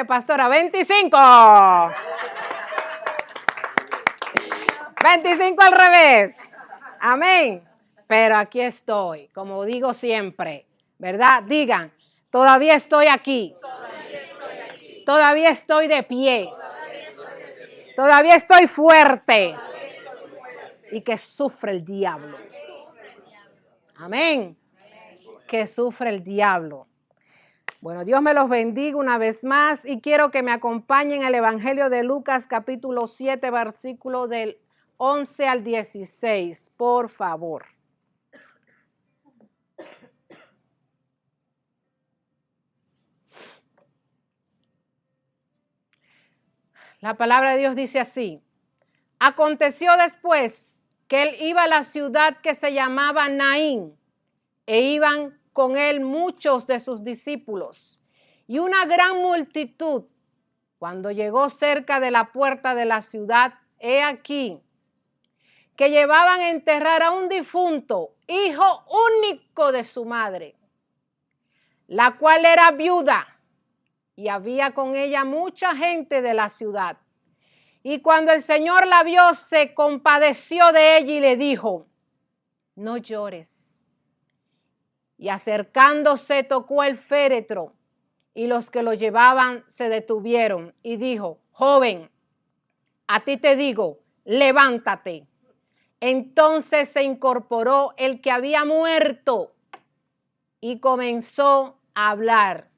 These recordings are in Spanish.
Pastora, 25. 25 al revés. Amén. Pero aquí estoy, como digo siempre, ¿verdad? Digan, todavía estoy aquí. Todavía estoy de pie. Todavía estoy fuerte. Y que sufre el diablo. Amén. Que sufre el diablo. Bueno, Dios me los bendiga una vez más y quiero que me acompañen al Evangelio de Lucas capítulo 7, versículo del 11 al 16, por favor. La palabra de Dios dice así: aconteció después que él iba a la ciudad que se llamaba Naín, e iban con él muchos de sus discípulos y una gran multitud. Cuando llegó cerca de la puerta de la ciudad, he aquí que llevaban a enterrar a un difunto, hijo único de su madre, la cual era viuda, y había con ella mucha gente de la ciudad. Y cuando el Señor la vio, se compadeció de ella y le dijo: no llores. Y acercándose, tocó el féretro, y los que lo llevaban se detuvieron, y dijo: joven, a ti te digo, levántate. Entonces se incorporó el que había muerto y comenzó a hablar,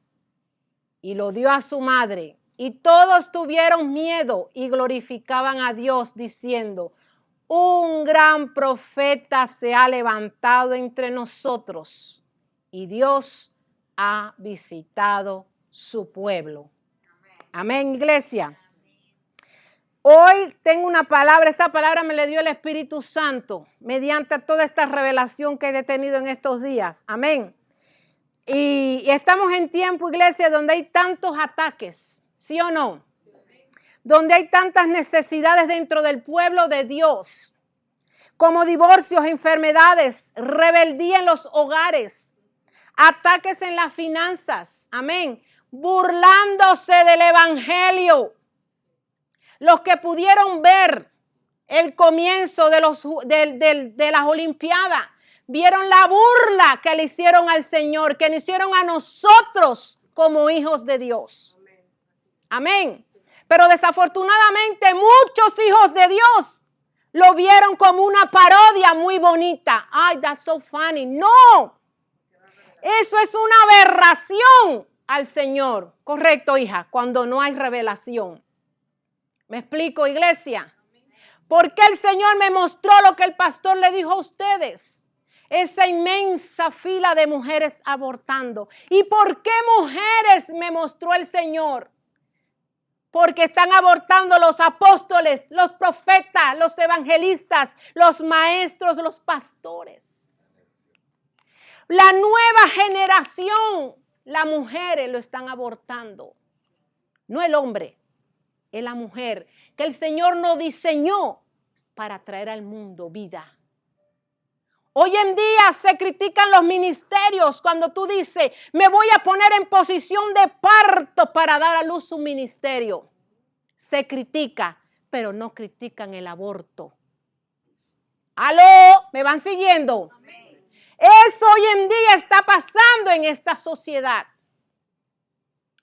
y lo dio a su madre. Y todos tuvieron miedo y glorificaban a Dios, diciendo: un gran profeta se ha levantado entre nosotros, y Dios ha visitado su pueblo. Amén, iglesia. Hoy tengo una palabra, esta palabra me la dio el Espíritu Santo mediante toda esta revelación que he tenido en estos días. Amén. Y estamos en tiempo, iglesia, donde hay tantos ataques, ¿sí o no? Donde hay tantas necesidades dentro del pueblo de Dios, como divorcios, enfermedades, rebeldía en los hogares, ataques en las finanzas, amén, burlándose del evangelio. Los que pudieron ver el comienzo de las Olimpiadas, vieron la burla que le hicieron al Señor, que le hicieron a nosotros como hijos de Dios. Amén. Pero desafortunadamente muchos hijos de Dios lo vieron como una parodia muy bonita. Ay, that's so funny. No. Eso es una aberración al Señor. Correcto, hija, cuando no hay revelación. ¿Me explico, iglesia? Porque el Señor me mostró lo que el pastor le dijo a ustedes. Esa inmensa fila de mujeres abortando. ¿Y por qué mujeres me mostró el Señor? Porque están abortando los apóstoles, los profetas, los evangelistas, los maestros, los pastores. La nueva generación, las mujeres lo están abortando. No el hombre, es la mujer que el Señor nos diseñó para traer al mundo vida. Hoy en día se critican los ministerios cuando tú dices: me voy a poner en posición de parto para dar a luz un ministerio. Se critica, pero no critican el aborto. ¿Aló? ¿Me van siguiendo? Amén. Eso hoy en día está pasando en esta sociedad.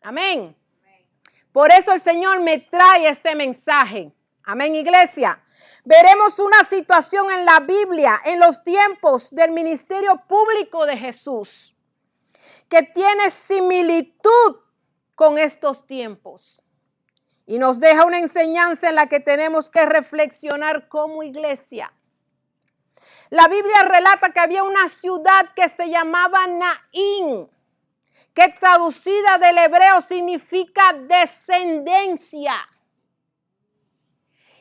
Amén. Por eso el Señor me trae este mensaje. Amén, iglesia. Veremos una situación en la Biblia, en los tiempos del ministerio público de Jesús, que tiene similitud con estos tiempos. Y nos deja una enseñanza en la que tenemos que reflexionar como iglesia. La Biblia relata que había una ciudad que se llamaba Naín, que traducida del hebreo significa descendencia.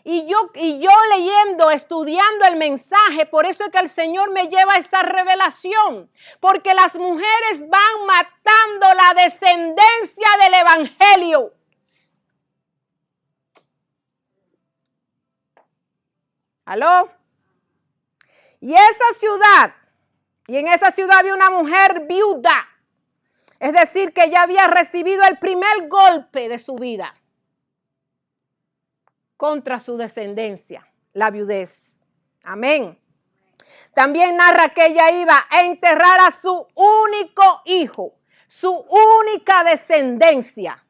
Y yo leyendo, estudiando el mensaje, por eso es que el Señor me lleva a esa revelación, porque las mujeres van matando la descendencia del evangelio. ¿Aló? Y en esa ciudad había una mujer viuda. Es decir, que ya había recibido el primer golpe de su vida contra su descendencia, la viudez. Amén. También narra que ella iba a enterrar a su único hijo, su única descendencia.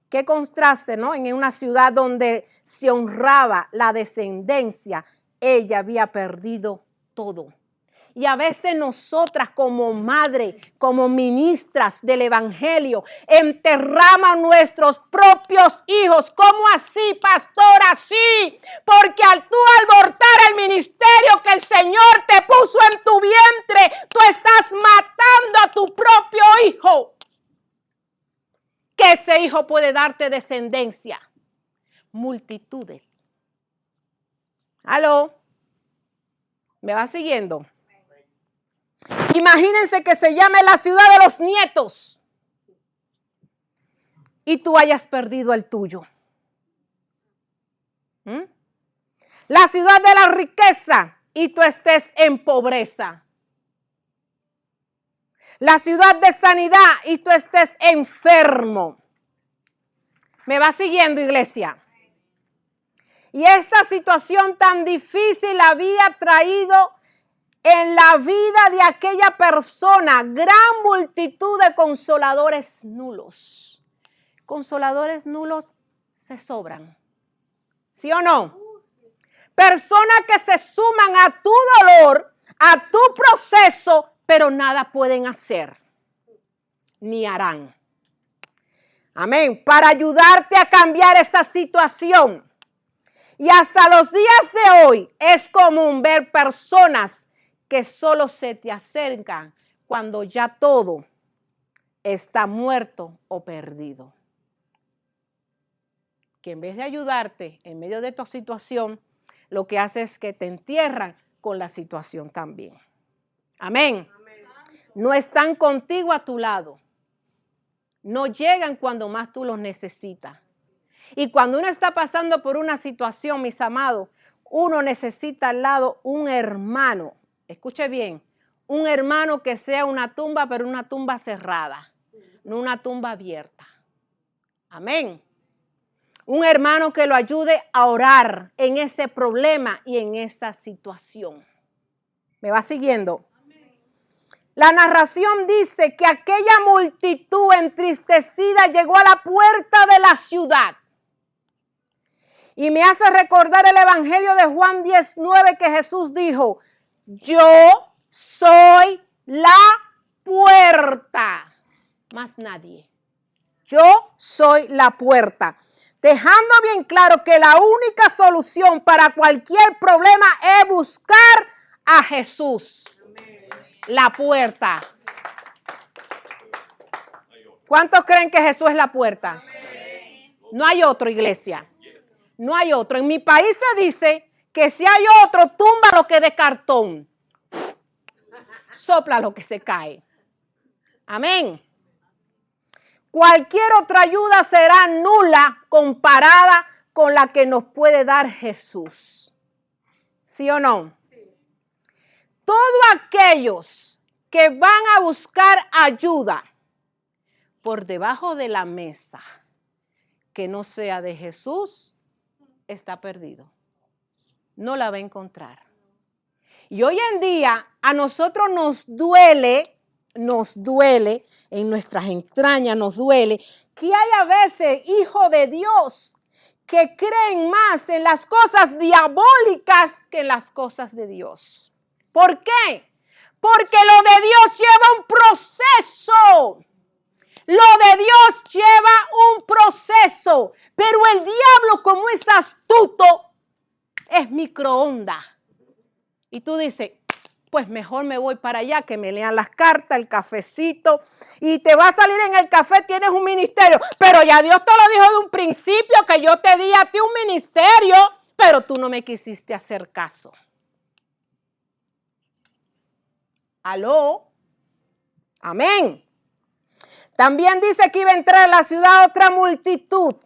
Qué contraste, ¿no? En una ciudad donde se honraba la descendencia, ella había perdido todo. Y a veces nosotras como madre, como ministras del evangelio, enterramos nuestros propios hijos. ¿Cómo así, pastora? Así, porque al tú abortar el ministerio que el Señor te puso en tu vientre, tú estás matando a tu propio hijo. Que ese hijo puede darte descendencia. Multitudes. ¿Aló? ¿Me va siguiendo? Imagínense que se llame la ciudad de los nietos y tú hayas perdido el tuyo. La ciudad de la riqueza y tú estés en pobreza. La ciudad de sanidad y tú estés enfermo. ¿Me va siguiendo, iglesia? Y esta situación tan difícil había traído en la vida de aquella persona gran multitud de consoladores nulos. Consoladores nulos se sobran. ¿Sí o no? Personas que se suman a tu dolor, a tu proceso, pero nada pueden hacer, ni harán. Amén. Para ayudarte a cambiar esa situación. Y hasta los días de hoy es común ver personas que solo se te acercan cuando ya todo está muerto o perdido. Que en vez de ayudarte en medio de tu situación, lo que hace es que te entierran con la situación también. Amén. No están contigo a tu lado. No llegan cuando más tú los necesitas. Y cuando uno está pasando por una situación, mis amados, uno necesita al lado un hermano. Escuche bien, un hermano que sea una tumba, pero una tumba cerrada, no una tumba abierta. Amén. Un hermano que lo ayude a orar en ese problema y en esa situación. ¿Me va siguiendo? La narración dice que aquella multitud entristecida llegó a la puerta de la ciudad. Y me hace recordar el Evangelio de Juan 19 que Jesús dijo, yo soy la puerta, más nadie. Yo soy la puerta. Dejando bien claro que la única solución para cualquier problema es buscar a Jesús. Amén. La puerta. ¿Cuántos creen que Jesús es la puerta? Amén. No hay otro, iglesia. No hay otro. En mi país se dice que si hay otro, tumba lo que es de cartón. Sopla lo que se cae. Amén. Cualquier otra ayuda será nula comparada con la que nos puede dar Jesús. ¿Sí o no? Sí. Todos aquellos que van a buscar ayuda por debajo de la mesa que no sea de Jesús, está perdido. No la va a encontrar. Y hoy en día a nosotros nos duele en nuestras entrañas, nos duele que hay a veces hijos de Dios que creen más en las cosas diabólicas que en las cosas de Dios. ¿Por qué? Porque lo de Dios lleva un proceso. Lo de Dios lleva un proceso, pero el diablo, como es astuto, es microondas. Y tú dices, pues mejor me voy para allá, que me lean las cartas, el cafecito, y te va a salir en el café, tienes un ministerio. Pero ya Dios te lo dijo de un principio, que yo te di a ti un ministerio, pero tú no me quisiste hacer caso. ¿Aló? Amén. También dice que iba a entrar a la ciudad otra multitud,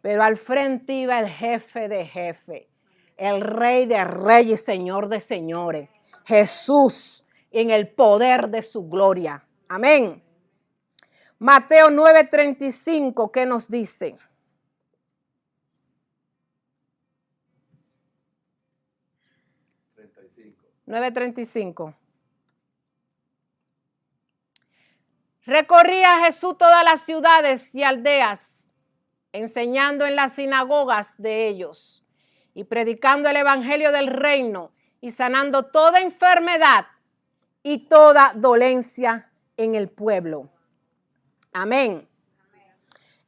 pero al frente iba el jefe de jefes, el rey de reyes y señor de señores, Jesús, en el poder de su gloria. Amén. Mateo 9:35, ¿qué nos dice? 9:35. Recorría Jesús todas las ciudades y aldeas, enseñando en las sinagogas de ellos y predicando el evangelio del reino y sanando toda enfermedad y toda dolencia en el pueblo. Amén.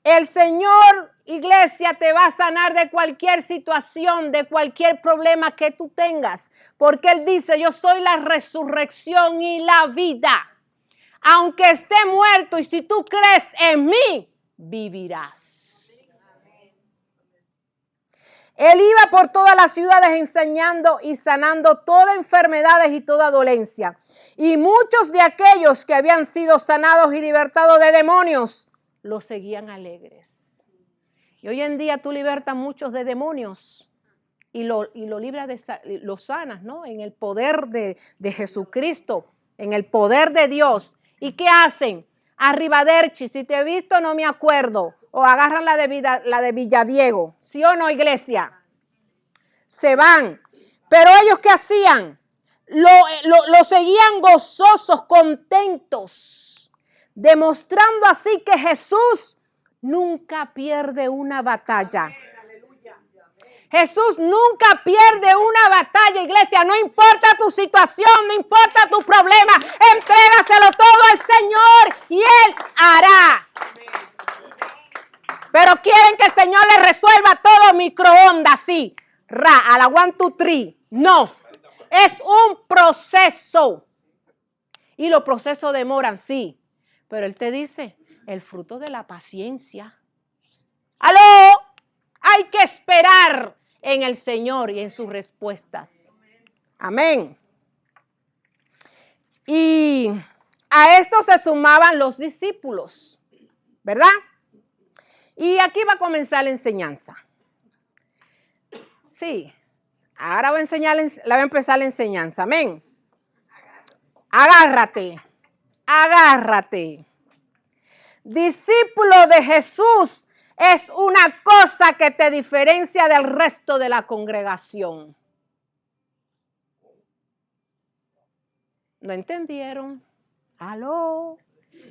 El Señor, iglesia, te va a sanar de cualquier situación, de cualquier problema que tú tengas, porque Él dice, yo soy la resurrección y la vida. Aunque esté muerto y si tú crees en mí, vivirás. Él iba por todas las ciudades enseñando y sanando todas enfermedades y toda dolencia. Y muchos de aquellos que habían sido sanados y libertados de demonios, lo seguían alegres. Y hoy en día tú libertas muchos de demonios y lo libras, lo sanas, ¿no? En el poder de Jesucristo, en el poder de Dios. ¿Y qué hacen? Arrivederci, si te he visto no me acuerdo. O agarran la de Villadiego. ¿Sí o no, iglesia? Se van. Pero ellos, ¿qué hacían? Lo seguían gozosos, contentos, demostrando así que Jesús nunca pierde una batalla. Jesús nunca pierde una batalla, iglesia. No importa tu situación, no importa tu problema. Entrégaselo todo al Señor y Él hará. Pero quieren que el Señor les resuelva todo microondas, sí. A la 1, 2, 3. No. Es un proceso. Y los procesos demoran, sí. Pero Él te dice, el fruto de la paciencia. ¡Aló! Hay que esperar en el Señor y en sus respuestas. Amén. Y a esto se sumaban los discípulos, ¿verdad? Y aquí va a comenzar la enseñanza. Sí, ahora voy a empezar la enseñanza. Amén. Agárrate, agárrate. Discípulo de Jesús es una cosa que te diferencia del resto de la congregación. ¿No entendieron? ¿Aló?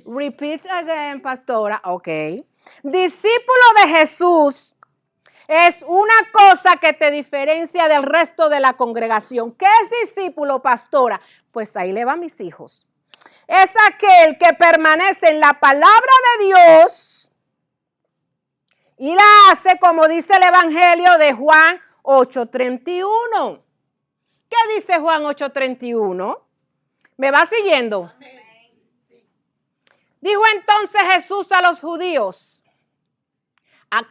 Repeat again, pastora. Ok. Discípulo de Jesús es una cosa que te diferencia del resto de la congregación. ¿Qué es discípulo, pastora? Pues ahí le van mis hijos. Es aquel que permanece en la palabra de Dios y la hace como dice el Evangelio de Juan 8:31. ¿Qué dice Juan 8:31? ¿Me va siguiendo? Dijo entonces Jesús a los judíos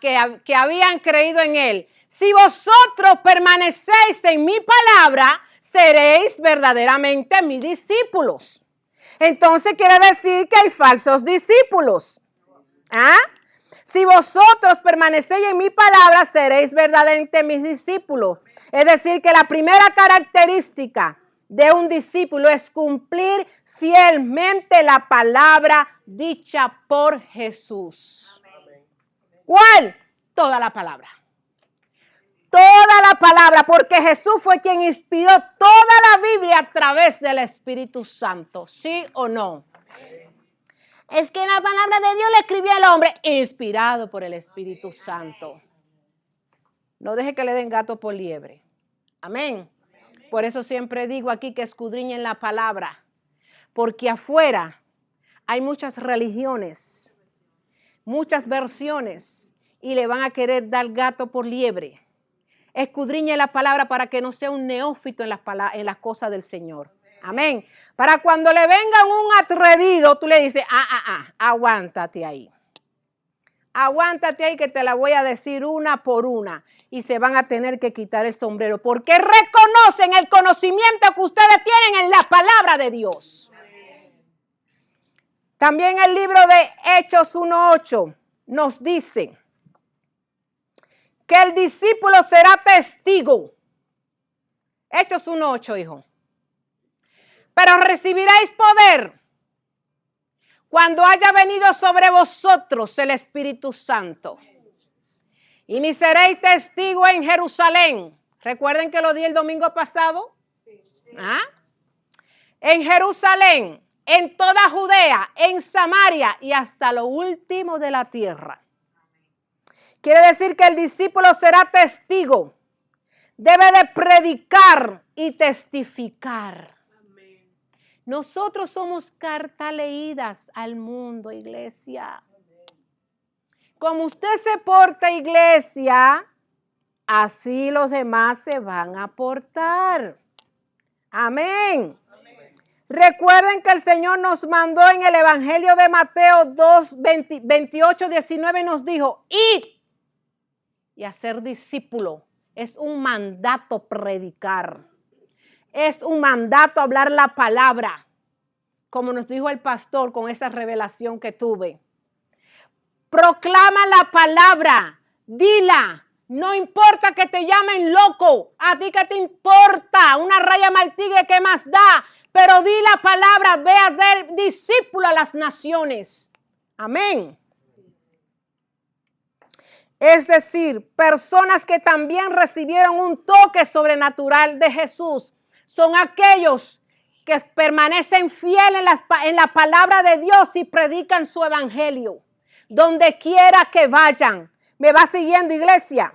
que habían creído en Él: si vosotros permanecéis en mi palabra, seréis verdaderamente mis discípulos. Entonces quiere decir que hay falsos discípulos. ¿Ah? Si vosotros permanecéis en mi palabra, seréis verdaderamente mis discípulos. Es decir, que la primera característica de un discípulo es cumplir fielmente la palabra dicha por Jesús. ¿Cuál? Toda la palabra. Toda la palabra, porque Jesús fue quien inspiró toda la Biblia a través del Espíritu Santo. ¿Sí o no? Es que la palabra de Dios le escribió al hombre, inspirado por el Espíritu Santo. No deje que le den gato por liebre. Amén. Por eso siempre digo aquí que escudriñen la palabra, porque afuera hay muchas religiones, muchas versiones, y le van a querer dar gato por liebre. Escudriñe la palabra para que no sea un neófito en las cosas del Señor. Amén. Para cuando le vengan un atrevido, tú le dices, aguántate ahí. Aguántate ahí que te la voy a decir una por una. Y se van a tener que quitar el sombrero porque reconocen el conocimiento que ustedes tienen en la palabra de Dios. También el libro de Hechos 1:8 nos dice que el discípulo será testigo. Hechos 1:8, hijo. Pero recibiréis poder cuando haya venido sobre vosotros el Espíritu Santo. Y me seréis testigo en Jerusalén. Recuerden que lo di el domingo pasado. ¿Ah? En Jerusalén, en toda Judea, en Samaria y hasta lo último de la tierra. Quiere decir que el discípulo será testigo. Debe de predicar y testificar. Nosotros somos cartas leídas al mundo, iglesia. Como usted se porta, iglesia, así los demás se van a portar. Amén. Recuerden que el Señor nos mandó en el Evangelio de Mateo 2, 28, 19 nos dijo, id y hacer discípulo. Es un mandato predicar. Es un mandato hablar la palabra, como nos dijo el pastor con esa revelación que tuve. Proclama la palabra, dila. No importa que te llamen loco, a ti que te importa, una raya mal tigre, ¿qué más da? Pero di la palabra, ve a ser discípulo a las naciones. Amén. Es decir, personas que también recibieron un toque sobrenatural de Jesús son aquellos que permanecen fieles en la palabra de Dios y predican su evangelio. Donde quiera que vayan. ¿Me va siguiendo, iglesia?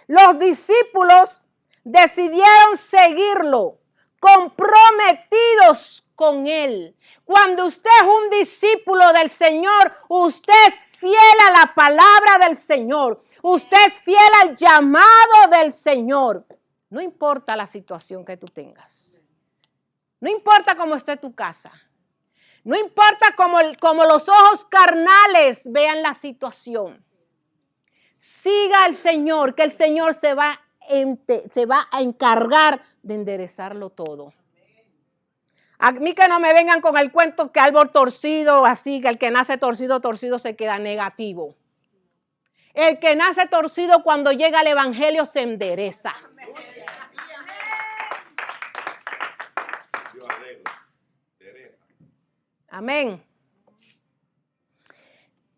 Los discípulos decidieron seguirlo, comprometidos con él. Cuando usted es un discípulo del Señor, usted es fiel a la palabra del Señor. Usted es fiel al llamado del Señor. No importa la situación que tú tengas. No importa cómo esté tu casa. No importa cómo los ojos carnales vean la situación. Siga al Señor, que el Señor se va a encargar de enderezarlo todo. A mí que no me vengan con el cuento que árbol torcido, así que el que nace torcido, torcido se queda negativo. El que nace torcido cuando llega al evangelio se endereza. Amén.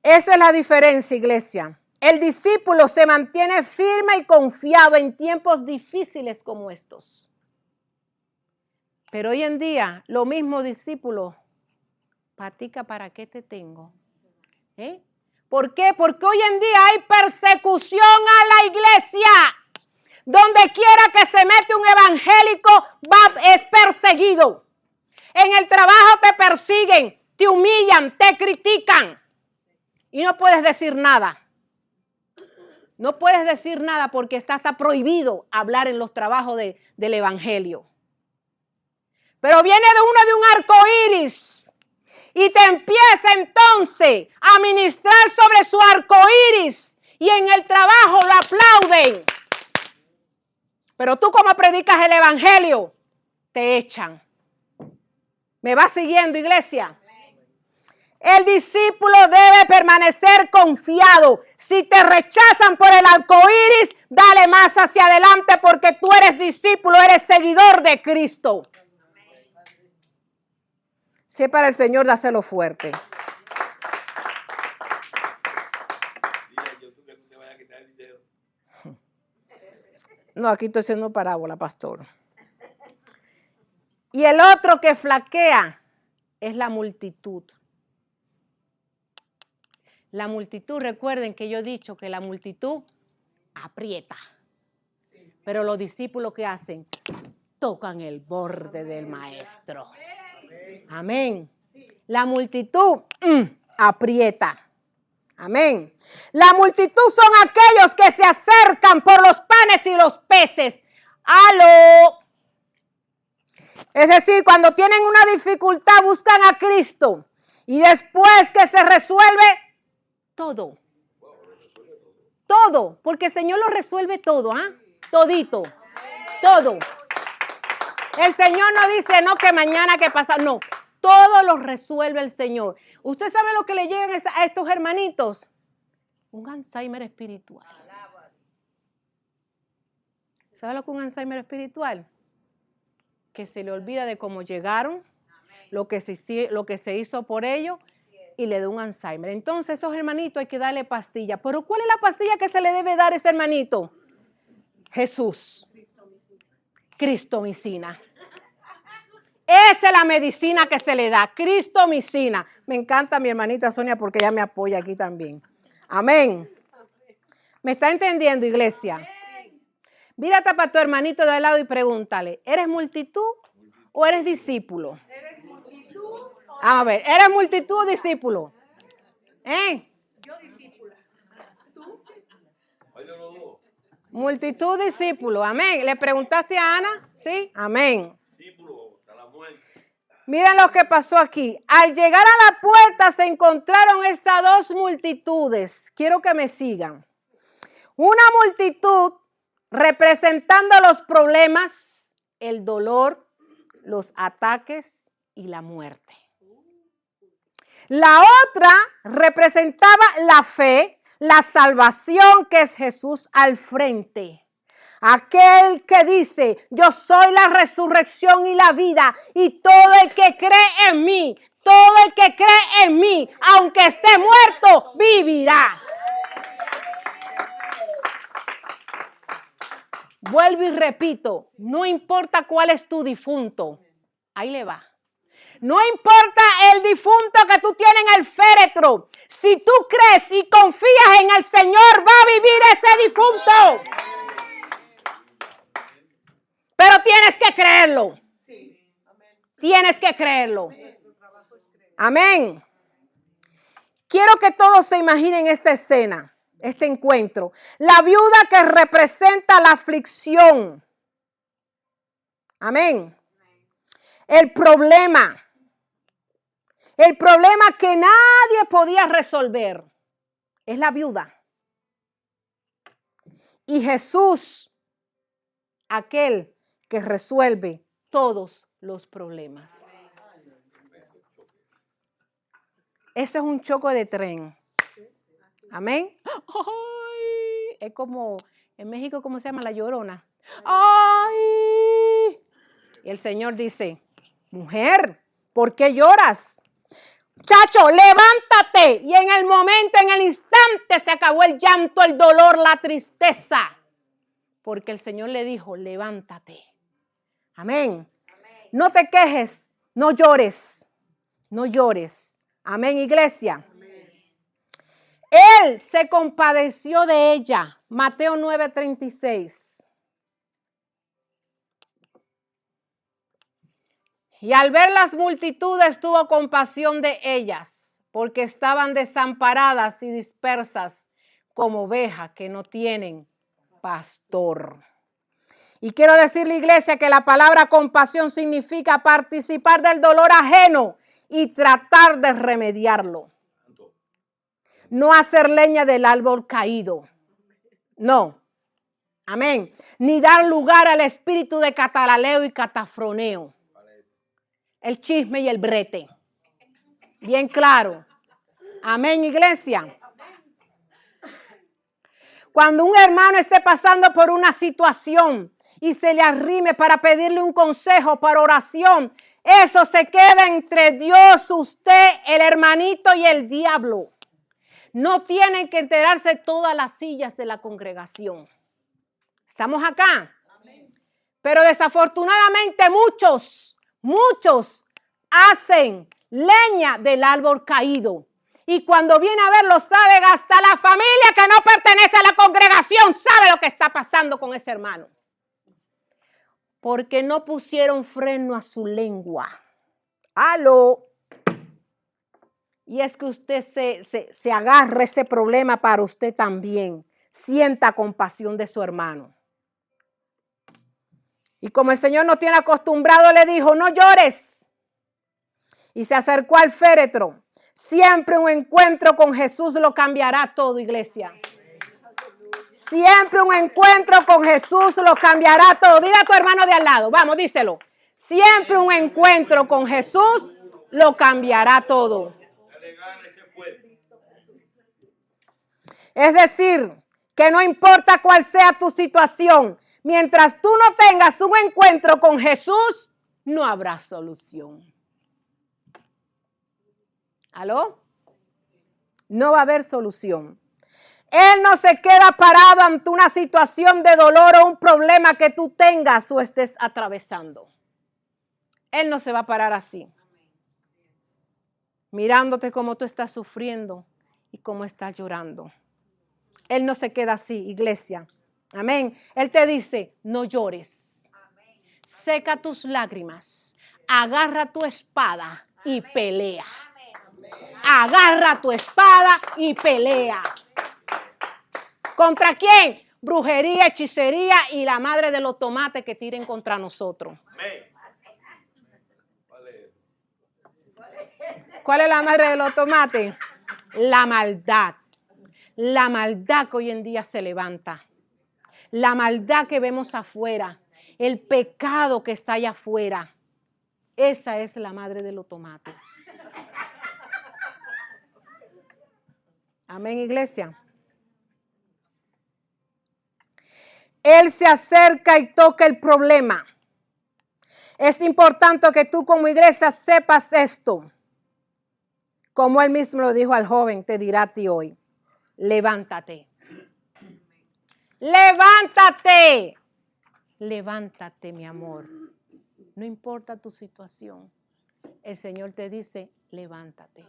Esa es la diferencia, iglesia. El discípulo se mantiene firme y confiado en tiempos difíciles como estos. Pero hoy en día, lo mismo discípulo, patica, ¿para qué te tengo? ¿Por qué? Porque hoy en día hay persecución a la iglesia. Donde quiera que se mete un evangélico, es perseguido. En el trabajo te persiguen, te humillan, te critican. Y no puedes decir nada. No puedes decir nada porque está prohibido hablar en los trabajos del evangelio. Pero viene de un arco iris y te empieza entonces a ministrar sobre su arco iris y en el trabajo lo aplauden. Pero tú como predicas el evangelio, te echan. ¿Me va siguiendo, iglesia? El discípulo debe permanecer confiado. Si te rechazan por el arco iris, dale más hacia adelante porque tú eres discípulo, eres seguidor de Cristo. Si es para el Señor, dáselo fuerte. No, aquí estoy haciendo parábola, pastor. Y el otro que flaquea es la multitud. La multitud, recuerden que yo he dicho que la multitud aprieta. Pero los discípulos, ¿qué hacen? Tocan el borde del maestro. Amén. La multitud aprieta. Amén. La multitud son aquellos que se acercan por los panes y los peces. ¡Aló! Es decir, cuando tienen una dificultad buscan a Cristo. Y después que se resuelve todo. Todo. Porque el Señor lo resuelve todo. Todito. Todo. El Señor no dice, no, que mañana, que pasa. No. Todo lo resuelve el Señor. ¿Usted sabe lo que le llegan a estos hermanitos? Un Alzheimer espiritual. ¿Sabe lo que es un Alzheimer espiritual? Que se le olvida de cómo llegaron, lo que se hizo por ellos, y le dio un Alzheimer. Entonces, esos hermanitos hay que darle pastilla. ¿Pero cuál es la pastilla que se le debe dar a ese hermanito? Jesús. Cristomicina. Esa es la medicina que se le da, cristomicina. Me encanta mi hermanita Sonia porque ella me apoya aquí también. Amén. ¿Me está entendiendo, iglesia? Mírate para tu hermanito de al lado y pregúntale, ¿eres multitud o eres discípulo? ¿Eres multitud? A ver, ¿eres multitud o discípulo? Yo discípula. ¿Tú? Multitud, discípulo. Amén. ¿Le preguntaste a Ana? Sí. Amén. Miren lo que pasó aquí. Al llegar a la puerta se encontraron estas dos multitudes. Quiero que me sigan. Una multitud representando los problemas, el dolor, los ataques y la muerte. La otra representaba la fe, la salvación, que es Jesús al frente. Aquel que dice, yo soy la resurrección y la vida, y todo el que cree en mí, todo el que cree en mí, aunque esté muerto, vivirá. Vuelvo y repito, no importa cuál es tu difunto, ahí le va. No importa el difunto que tú tienes en el féretro, si tú crees y confías en el Señor, va a vivir ese difunto. Pero tienes que creerlo. Tienes que creerlo. Amén. Quiero que todos se imaginen esta escena, este encuentro. La viuda que representa la aflicción. Amén. El problema que nadie podía resolver es la viuda. Y Jesús, aquel que resuelve todos los problemas. Ese es un choque de tren. Amén. Ay, es como en México, ¿cómo se llama? La Llorona. Ay. Y el Señor dice, mujer, ¿por qué lloras? Chacho, levántate. Y en el momento, en el instante, se acabó el llanto, el dolor, la tristeza. Porque el Señor le dijo, levántate. Amén. Amén. No te quejes, no llores, no llores. Amén, iglesia. Amén. Él se compadeció de ella. Mateo 9:36. Y al ver las multitudes tuvo compasión de ellas, porque estaban desamparadas y dispersas como ovejas que no tienen pastor. Y quiero decirle, iglesia, que la palabra compasión significa participar del dolor ajeno y tratar de remediarlo. No hacer leña del árbol caído. No. Amén. Ni dar lugar al espíritu de catalaleo y catafroneo. El chisme y el brete. Bien claro. Amén, iglesia. Cuando un hermano esté pasando por una situación y se le arrime para pedirle un consejo, para oración, eso se queda entre Dios, usted, el hermanito y el diablo. No tienen que enterarse todas las sillas de la congregación. ¿Estamos acá? Pero desafortunadamente muchos hacen leña del árbol caído. Y cuando viene a verlo, saben, hasta la familia que no pertenece a la congregación sabe lo que está pasando con ese hermano. Porque no pusieron freno a su lengua. ¡Aló! Y es que usted se agarre ese problema para usted también. Sienta compasión de su hermano. Y como el Señor nos tiene acostumbrado, le dijo, no llores. Y se acercó al féretro. Siempre un encuentro con Jesús lo cambiará todo, iglesia. Siempre un encuentro con Jesús lo cambiará todo. Dile a tu hermano de al lado, vamos, díselo. Siempre un encuentro con Jesús lo cambiará todo. Es decir, que no importa cuál sea tu situación, mientras tú no tengas un encuentro con Jesús, no habrá solución. ¿Aló? No va a haber solución. Él no se queda parado ante una situación de dolor o un problema que tú tengas o estés atravesando. Él no se va a parar así, mirándote como tú estás sufriendo y cómo estás llorando. Él no se queda así, iglesia. Amén. Él te dice, no llores. Seca tus lágrimas. Agarra tu espada y pelea. Agarra tu espada y pelea. ¿Contra quién? Brujería, hechicería y la madre de los tomates que tiren contra nosotros. ¿Cuál es la madre de los tomates? La maldad. La maldad que hoy en día se levanta. La maldad que vemos afuera. El pecado que está allá afuera. Esa es la madre de los tomates. Amén, iglesia. Él se acerca y toca el problema. Es importante que tú como iglesia sepas esto. Como él mismo lo dijo al joven, te dirá a ti hoy. Levántate. Levántate. Levántate, mi amor. No importa tu situación. El Señor te dice, levántate.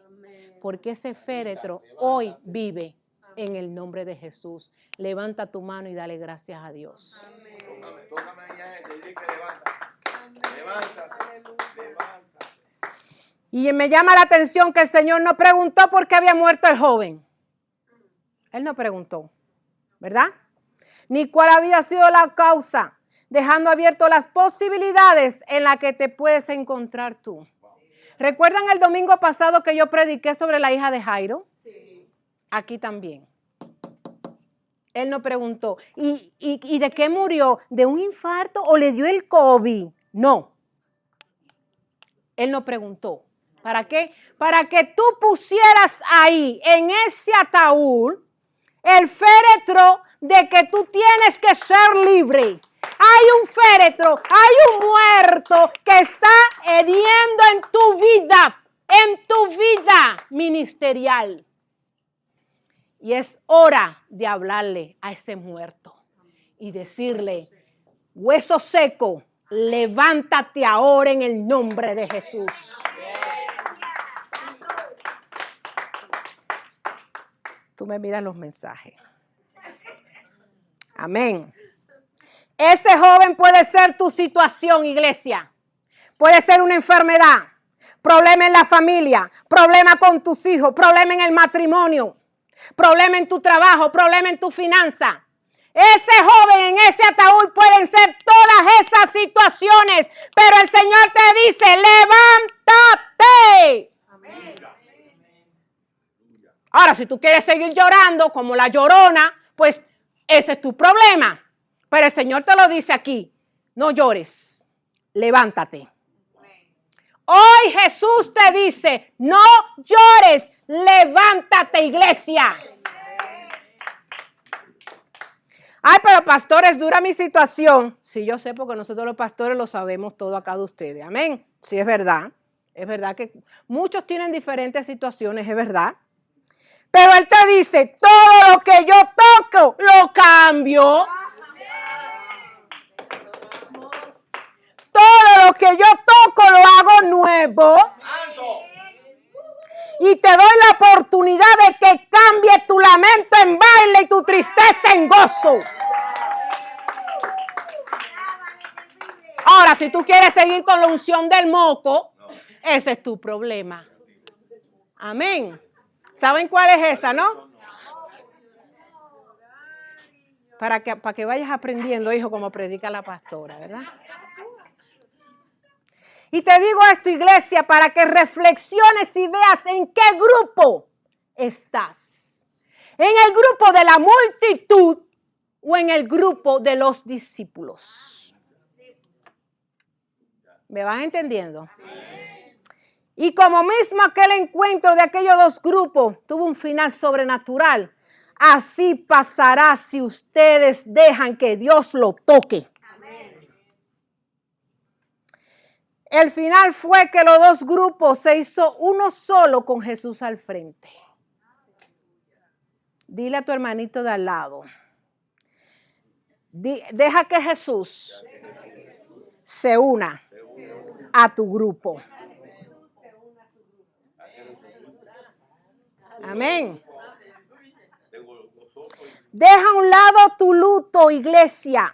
Porque ese féretro hoy vive en el nombre de Jesús. Levanta tu mano y dale gracias a Dios. Tócame a ese y di que levántate. Y me llama la atención que el Señor no preguntó por qué había muerto el joven. Él no preguntó, ¿verdad? Ni cuál había sido la causa, dejando abiertas las posibilidades en las que te puedes encontrar tú. ¿Recuerdan el domingo pasado que yo prediqué sobre la hija de Jairo? Sí. Aquí también. Él no preguntó, ¿y de qué murió? ¿De un infarto o le dio el COVID? No. Él no preguntó. ¿Para qué? Para que tú pusieras ahí, en ese ataúd, el féretro de que tú tienes que ser libre. Hay un féretro, hay un muerto que está hediendo en tu vida ministerial. Y es hora de hablarle a ese muerto y decirle, hueso seco, levántate ahora en el nombre de Jesús. Tú me miras los mensajes. Amén. Ese joven puede ser tu situación, iglesia. Puede ser una enfermedad, problema en la familia, problema con tus hijos, problema en el matrimonio, problema en tu trabajo, problema en tu finanza. Ese joven en ese ataúd pueden ser todas esas situaciones, pero el Señor te dice, levántate. Amén. Ahora, si tú quieres seguir llorando como la llorona, pues ese es tu problema. Pero el Señor te lo dice aquí, no llores, levántate. Hoy Jesús te dice, no llores, levántate, iglesia. Ay, pero pastores, dura mi situación. Sí, yo sé, porque nosotros los pastores lo sabemos todo acá de ustedes. Amén. Sí, es verdad. Es verdad que muchos tienen diferentes situaciones, es verdad. Pero Él te dice, todo lo que yo toco, lo cambio. Todo lo que yo toco, lo hago nuevo. Y te doy la oportunidad de que cambie tu lamento en baile y tu tristeza en gozo. Ahora, si tú quieres seguir con la unción del moco, ese es tu problema. Amén. ¿Saben cuál es esa, no? Para que vayas aprendiendo, hijo, como predica la pastora, ¿verdad? Y te digo esto, iglesia, para que reflexiones y veas en qué grupo estás. ¿En el grupo de la multitud o en el grupo de los discípulos? ¿Me van entendiendo? Y como mismo aquel encuentro de aquellos dos grupos tuvo un final sobrenatural, así pasará si ustedes dejan que Dios lo toque. El final fue que los dos grupos se hizo uno solo con Jesús al frente. Dile a tu hermanito de al lado. Deja que Jesús se una a tu grupo. Amén. Deja a un lado tu luto, iglesia.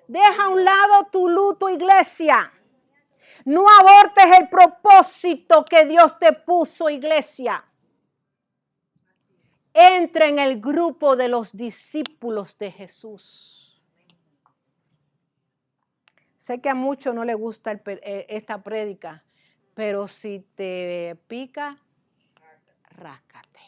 Deja a un lado tu luto, iglesia. No abortes el propósito que Dios te puso, iglesia. Entra en el grupo de los discípulos de Jesús. Sé que a muchos no les gusta esta prédica, pero si te pica, ráscate.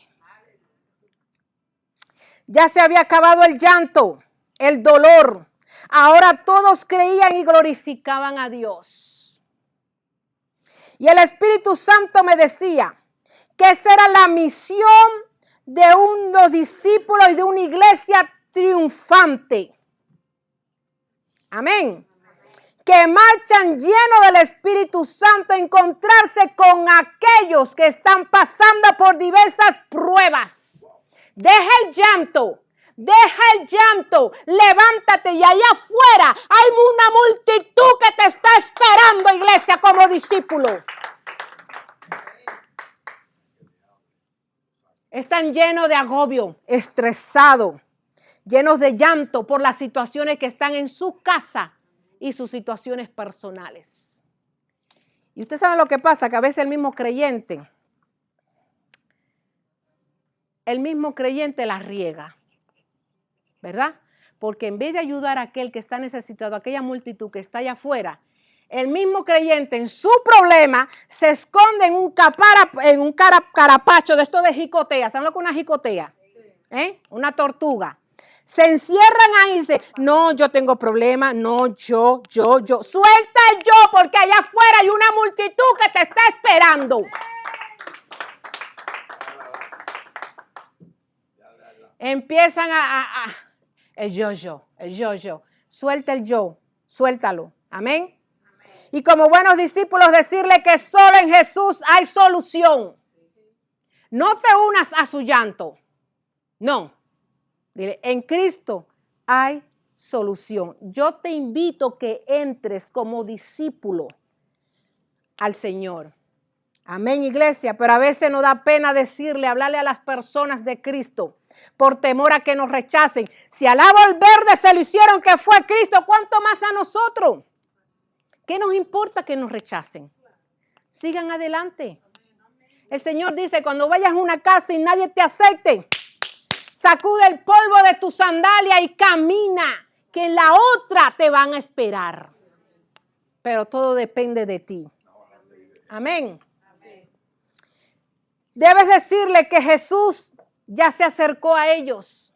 Ya se había acabado el llanto, el dolor. Ahora todos creían y glorificaban a Dios. Y el Espíritu Santo me decía que esa era la misión de unos discípulos y de una iglesia triunfante. Amén. Que marchan llenos del Espíritu Santo a encontrarse con aquellos que están pasando por diversas pruebas. Deja el llanto. Deja el llanto, levántate y allá afuera hay una multitud que te está esperando, iglesia, como discípulo. Están llenos de agobio, estresados, llenos de llanto por las situaciones que están en su casa y sus situaciones personales. Y usted sabe lo que pasa, que a veces el mismo creyente la riega. ¿Verdad? Porque en vez de ayudar a aquel que está necesitado, a aquella multitud que está allá afuera, el mismo creyente en su problema se esconde en un carapacho de esto de jicotea. ¿Saben lo que es una jicotea? Una tortuga. Se encierran ahí y dicen, no, yo tengo problemas, no, yo. Suelta el yo, porque allá afuera hay una multitud que te está esperando. Empiezan el yo. Suelta el yo, suéltalo. Amén. Y como buenos discípulos decirle que solo en Jesús hay solución. No te unas a su llanto. No. Dile, en Cristo hay solución. Yo te invito que entres como discípulo al Señor. Amén, iglesia. Pero a veces nos da pena hablarle a las personas de Cristo por temor a que nos rechacen. Si al árbol verde se lo hicieron que fue Cristo, ¿cuánto más a nosotros? ¿Qué nos importa que nos rechacen? Sigan adelante. El Señor dice, cuando vayas a una casa y nadie te acepte, sacude el polvo de tu sandalia y camina, que en la otra te van a esperar. Pero todo depende de ti. Amén. Debes decirle que Jesús ya se acercó a ellos.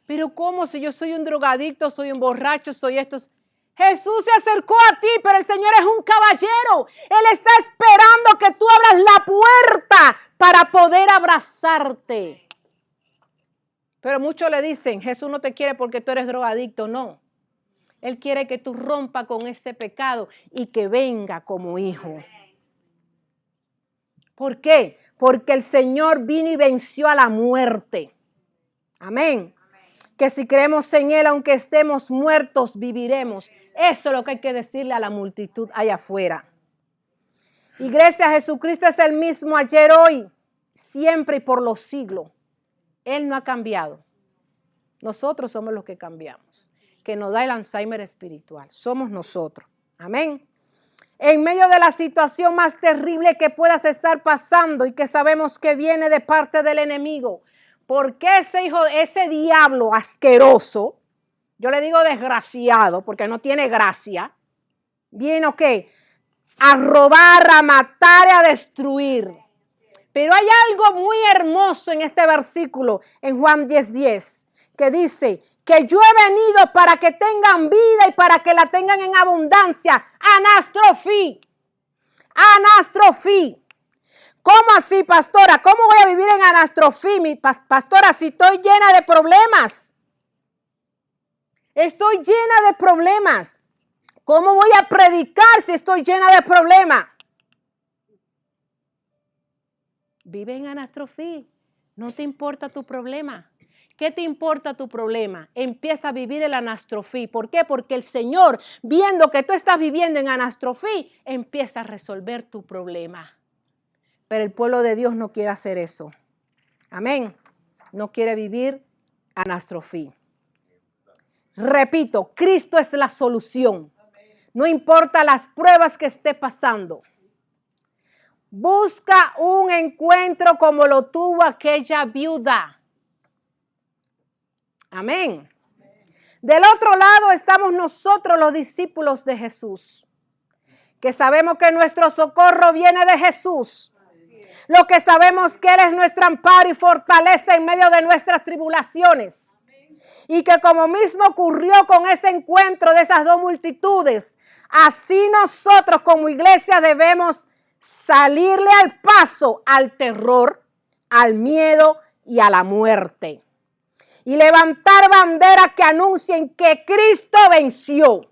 Pero ¿cómo? Si yo soy un drogadicto, soy un borracho, soy esto. Jesús se acercó a ti, pero el Señor es un caballero. Él está esperando que tú abras la puerta para poder abrazarte. Pero muchos le dicen, Jesús no te quiere porque tú eres drogadicto. No. Él quiere que tú rompas con ese pecado y que venga como hijo. ¿Por qué? Porque el Señor vino y venció a la muerte. Amén. Que si creemos en Él, aunque estemos muertos, viviremos. Eso es lo que hay que decirle a la multitud allá afuera. Iglesia, Jesucristo es el mismo ayer, hoy, siempre y por los siglos. Él no ha cambiado. Nosotros somos los que cambiamos. Que nos da el Alzheimer espiritual. Somos nosotros. Amén. En medio de la situación más terrible que puedas estar pasando y que sabemos que viene de parte del enemigo, porque ese diablo asqueroso, yo le digo desgraciado porque no tiene gracia, viene a robar, a matar y a destruir. Pero hay algo muy hermoso en este versículo, en Juan 10:10, que dice que yo he venido para que tengan vida y para que la tengan en abundancia. Anastrofí. ¿Cómo así, pastora? ¿Cómo voy a vivir en anastrofí, pastora, si estoy llena de problemas? Estoy llena de problemas. ¿Cómo voy a predicar si estoy llena de problemas? Vive en anastrofí. No te importa tu problema. ¿Qué te importa tu problema? Empieza a vivir el anastrofí. ¿Por qué? Porque el Señor, viendo que tú estás viviendo en anastrofí, empieza a resolver tu problema. Pero el pueblo de Dios no quiere hacer eso. Amén. No quiere vivir anastrofí. Repito, Cristo es la solución. No importa las pruebas que esté pasando. Busca un encuentro como lo tuvo aquella viuda. Amén. Del otro lado estamos nosotros, los discípulos de Jesús, que sabemos que nuestro socorro viene de Jesús. Lo que sabemos que Él es nuestro amparo y fortaleza en medio de nuestras tribulaciones. Y que como mismo ocurrió con ese encuentro de esas dos multitudes, así nosotros como iglesia debemos salirle al paso al terror, al miedo y a la muerte. Y levantar banderas que anuncien que Cristo venció.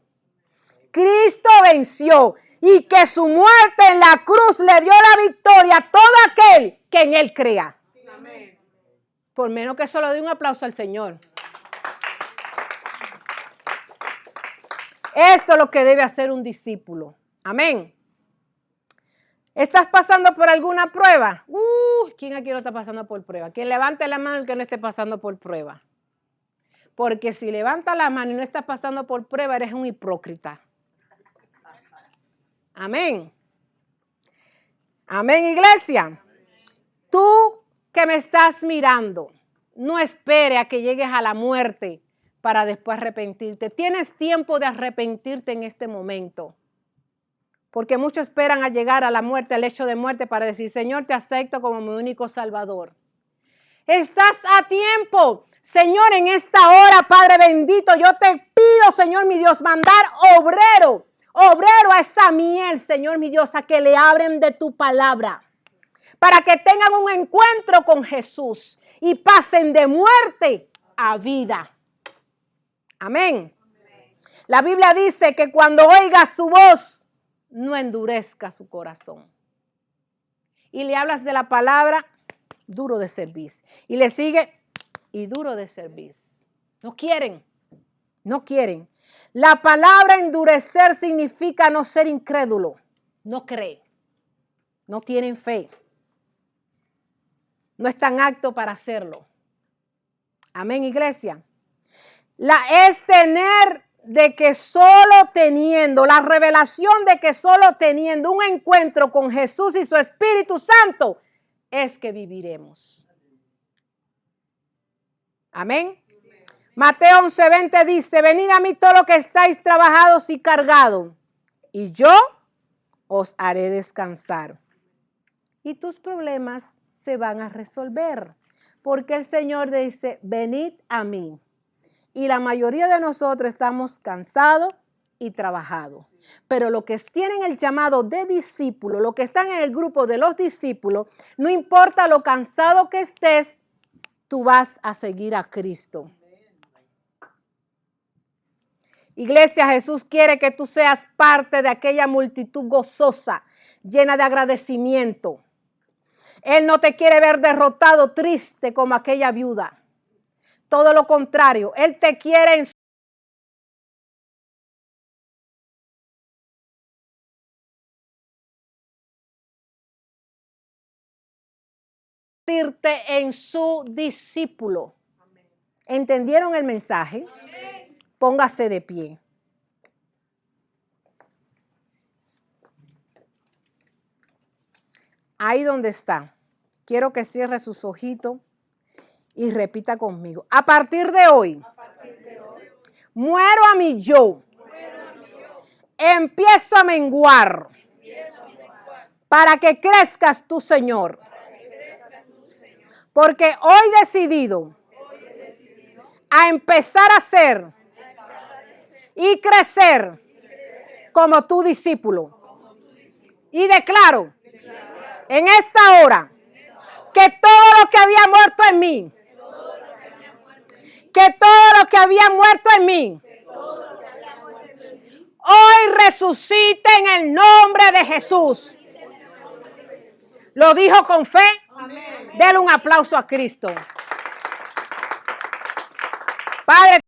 Cristo venció. Y que su muerte en la cruz le dio la victoria a todo aquel que en Él crea. Sí, amén. Por menos que solo dé un aplauso al Señor. Esto es lo que debe hacer un discípulo. Amén. ¿Estás pasando por alguna prueba? ¿Quién aquí no está pasando por prueba? Quien levante la mano el que no esté pasando por prueba. Porque si levanta la mano y no estás pasando por prueba, eres un hipócrita. Amén. Amén, iglesia. Tú que me estás mirando, no espere a que llegues a la muerte para después arrepentirte. Tienes tiempo de arrepentirte en este momento. Porque muchos esperan a llegar a la muerte, al hecho de muerte, para decir, Señor, te acepto como mi único Salvador. Estás a tiempo. Señor, en esta hora, Padre bendito, yo te pido, Señor, mi Dios, mandar obrero a esa miel, Señor, mi Dios, a que le abren de tu palabra. Para que tengan un encuentro con Jesús y pasen de muerte a vida. Amén. La Biblia dice que cuando oiga su voz, no endurezca su corazón. Y le hablas de la palabra, duro de servir. Y le sigue, y duro de servir. No quieren, no quieren. La palabra endurecer significa no ser incrédulo. No cree, no tienen fe. No están aptos para hacerlo. Amén, iglesia. Es tener de que solo teniendo, la revelación de que solo teniendo un encuentro con Jesús y su Espíritu Santo es que viviremos. Amén. Mateo 11:20 dice, venid a mí todos los que estáis trabajados y cargados, y yo os haré descansar. Y tus problemas se van a resolver, porque el Señor dice, venid a mí. Y la mayoría de nosotros estamos cansados y trabajados. Pero los que tienen el llamado de discípulo, los que están en el grupo de los discípulos, no importa lo cansado que estés, tú vas a seguir a Cristo. Iglesia, Jesús quiere que tú seas parte de aquella multitud gozosa, llena de agradecimiento. Él no te quiere ver derrotado, triste como aquella viuda. Todo lo contrario, Él te quiere en su discípulo. ¿Entendieron el mensaje? Póngase de pie. Ahí donde está, quiero que cierre sus ojitos y repita conmigo. A partir de hoy, muero a mi yo. Empiezo a menguar para que crezcas tú, Señor. Porque hoy decidido a empezar a ser y crecer como tu discípulo. Y declaro en esta hora que todo lo que había muerto en mí, hoy resucita en el nombre de Jesús. Lo dijo con fe, Dele un aplauso a Cristo. Padre,